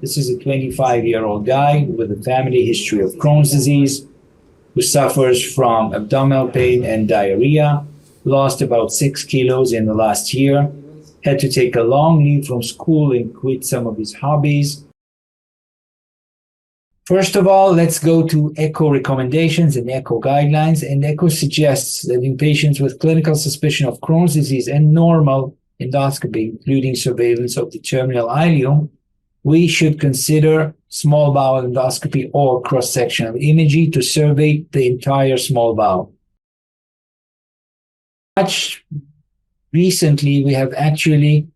This is a 25-year-old guy with a family history of Crohn's disease who suffers from abdominal pain and diarrhea, lost about 6 kilos in the last year, had to take a long leave from school and quit some of his hobbies. First of all, let's go to ECHO recommendations and ECHO guidelines. And ECHO suggests that in patients with clinical suspicion of Crohn's disease and normal endoscopy, including surveillance of the terminal ileum, we should consider small bowel endoscopy or cross-sectional imaging to survey the entire small bowel. Much recently, we have actually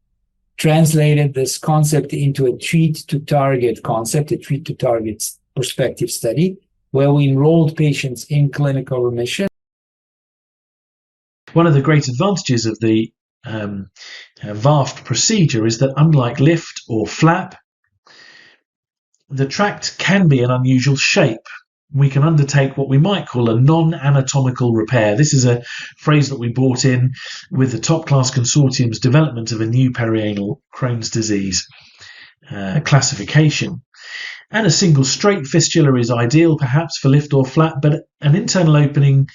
translated this concept into a treat-to-target concept, a treat-to-target prospective study, where we enrolled patients in clinical remission. One of the great advantages of the VAFT procedure is that unlike lift or flap, the tract can be an unusual shape. We can undertake what we might call a non-anatomical repair. This is a phrase that we brought in with the Top Class Consortium's development of a new perianal Crohn's disease classification. And a single straight fistula is ideal perhaps for lift or flap, but an internal opening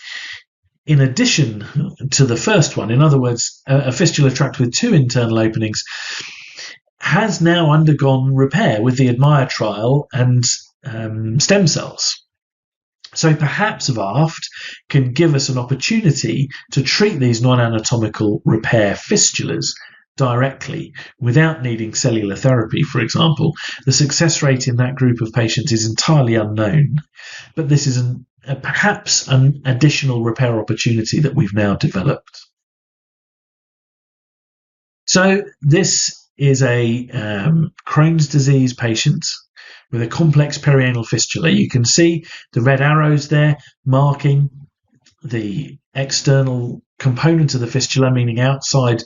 in addition to the first one, in other words, a fistula tract with 2 internal openings, has now undergone repair with the ADMIRE trial and stem cells. So perhaps VAFT can give us an opportunity to treat these non-anatomical repair fistulas directly without needing cellular therapy, for example. The success rate in that group of patients is entirely unknown, but this is perhaps an additional repair opportunity that we've now developed. So this is a Crohn's disease patient with a complex perianal fistula. You can see the red arrows there marking the external component of the fistula, meaning outside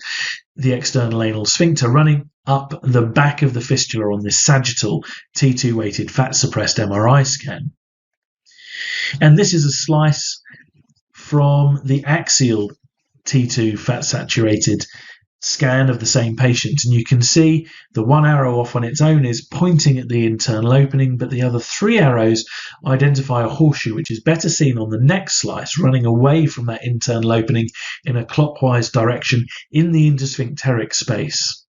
the external anal sphincter, running up the back of the fistula on this sagittal T2 weighted fat suppressed MRI scan. And this is a slice from the axial T2 fat saturated scan of the same patient, and you can see the one arrow off on its own is pointing at the internal opening, but the other 3 arrows identify a horseshoe, which is better seen on the next slice, running away from that internal opening in a clockwise direction in the intersphincteric space.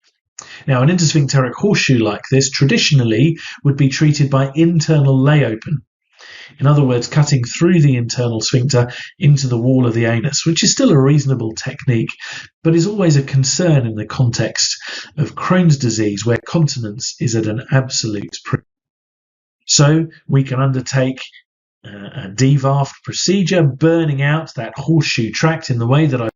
Now, an intersphincteric horseshoe like this traditionally would be treated by internal lay open. In other words, cutting through the internal sphincter into the wall of the anus, which is still a reasonable technique, but is always a concern in the context of Crohn's disease, where continence is at an absolute premium. So we can undertake a DVAFT procedure, burning out that horseshoe tract in the way that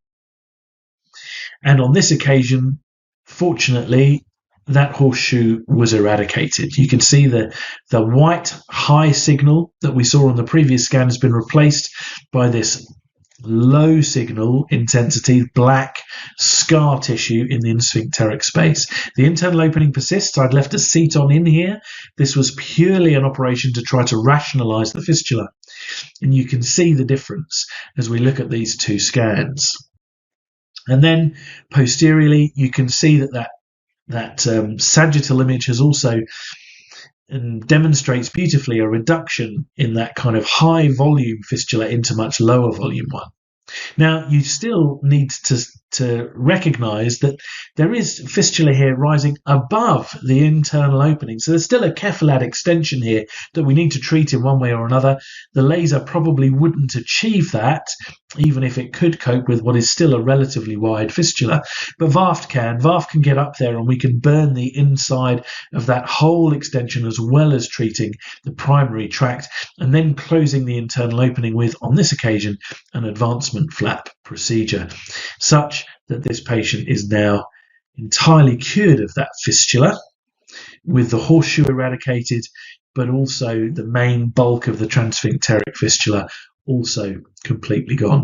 and on this occasion, fortunately, that horseshoe was eradicated. You can see the white high signal that we saw on the previous scan has been replaced by this low signal intensity black scar tissue in the intersphincteric space. The internal opening persists. I'd left a seat on in here. This was purely an operation to try to rationalize the fistula. And you can see the difference as we look at these 2 scans. And then posteriorly, you can see that sagittal image has also demonstrates beautifully a reduction in that kind of high volume fistula into much lower volume one. Now, you still need to recognize that there is fistula here rising above the internal opening. So there's still a cephalad extension here that we need to treat in one way or another. The laser probably wouldn't achieve that, even if it could cope with what is still a relatively wide fistula. But VAFT can get up there, and we can burn the inside of that whole extension as well as treating the primary tract, and then closing the internal opening with, on this occasion, an advancement flap procedure, such that this patient is now entirely cured of that fistula, with the horseshoe eradicated, but also the main bulk of the transsphincteric fistula also completely gone.